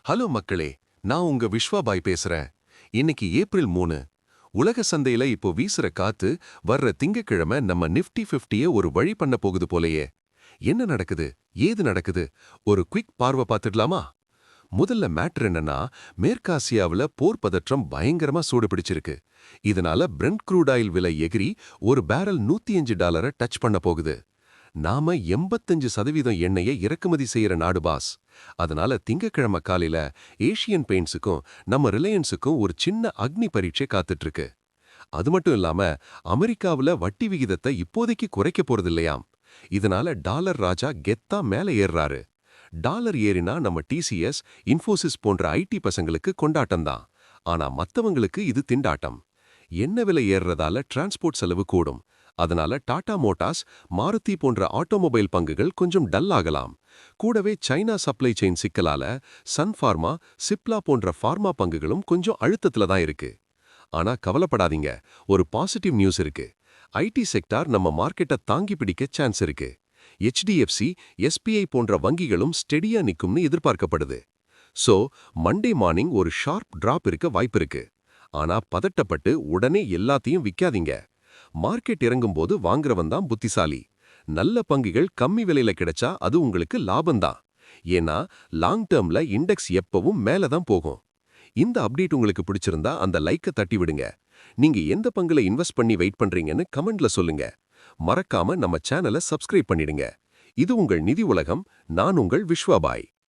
Hello மக்களே, நான் உங்க விஸ்வாபாய் பேசுறேன். இன்னைக்கு ஏப்ரல் 3. உலக சந்தையில இப்போ வீசுற காத்து வர்ற திங்கக்கிழமை நம்ம நிஃப்டி 50 ஒரு வழி பண்ண போகுது போலயே. என்ன நடக்குது, ஏது நடக்குது, ஒரு குவிக் பார்வை பார்த்துடலாமா? முதல்ல மேட்டர் என்னன்னா, மேற்காசியாவுல போர் பதற்றம் பயங்கரமா சூடு பிடிச்சிருக்கு. இதனால பிரெண்ட் க்ரூட் ஆயில் விலை எகிரி ஒரு பேரல் $105 டச் பண்ண போகுது. நாம 85% எண்ணெயை இறக்குமதி செய்யற நாடு பாஸ். அதனால திங்கக்கிழமை காலையில ஏஷியன் பெயிண்ட்ஸுக்கும் நம்ம ரிலையன்ஸுக்கும் ஒரு சின்ன அக்னி பரீட்சை காத்துட்டு இருக்கு. அது மட்டும் இல்லாம அமெரிக்காவுல வட்டி விகிதத்தை இப்போதைக்கு குறைக்க போறது இல்லையாம். இதனால டாலர் ராஜா கெத்தா மேல ஏறுறாரு. டாலர் ஏறினா நம்ம டிசிஎஸ், இன்ஃபோசிஸ் போன்ற ஐடி பசங்களுக்கு கொண்டாட்டம் தான். ஆனா மத்தவங்களுக்கு இது திண்டாட்டம். எண்ணெய் விலை ஏறுறதால டிரான்ஸ்போர்ட் செலவு கூடும். அதனால டாடா மோட்டார்ஸ், மாருதி போன்ற ஆட்டோமொபைல் பங்குகள் கொஞ்சம் டல் ஆகலாம். கூடவே சைனா சப்ளை செயின் சிக்கலால சன் ஃபார்மா, சிப்லா போன்ற ஃபார்மா பங்குகளும் கொஞ்சம் அழுத்தத்துல தான் இருக்கு. ஆனா கவலைப்படாதீங்க, ஒரு பாசிட்டிவ் நியூஸ் இருக்கு. ஐடி செக்டார் நம்ம மார்க்கெட்டை தாங்கி பிடிக்க சான்ஸ் இருக்கு. HDFC, SBI போன்ற வங்கிகளும் ஸ்டெடியா நிக்கும்னு எதிர்பார்க்கப்படுது. சோ மண்டே மார்னிங் ஒரு ஷார்ப் டிராப் இருக்க வாய்ப்பு இருக்கு. ஆனா பதட்டப்பட்டு உடனே எல்லாத்தையும் விக்காதீங்க. மார்க்கெட் இறங்கும்போது வாங்குறவன் தான் புத்திசாலி. நல்ல பங்குகள் கம்மி விலையில கிடைச்சா அது உங்களுக்கு லாபம்தான். ஏன்னா லாங் டேர்ம்ல இண்டெக்ஸ் எப்பவும் மேல தான் போகும். இந்த அப்டேட் உங்களுக்கு பிடிச்சிருந்தா அந்த லைக்க தட்டி விடுங்க. நீங்க எந்த பங்குல இன்வெஸ்ட் பண்ணி வெயிட் பண்றீங்கன்னு கமெண்ட்ல சொல்லுங்க. மறக்காம நம்ம சேனலை சப்ஸ்கிரைப் பண்ணிடுங்க. இது உங்கள் நிதி உலகம். நான் உங்கள் விஸ்வாபாய்.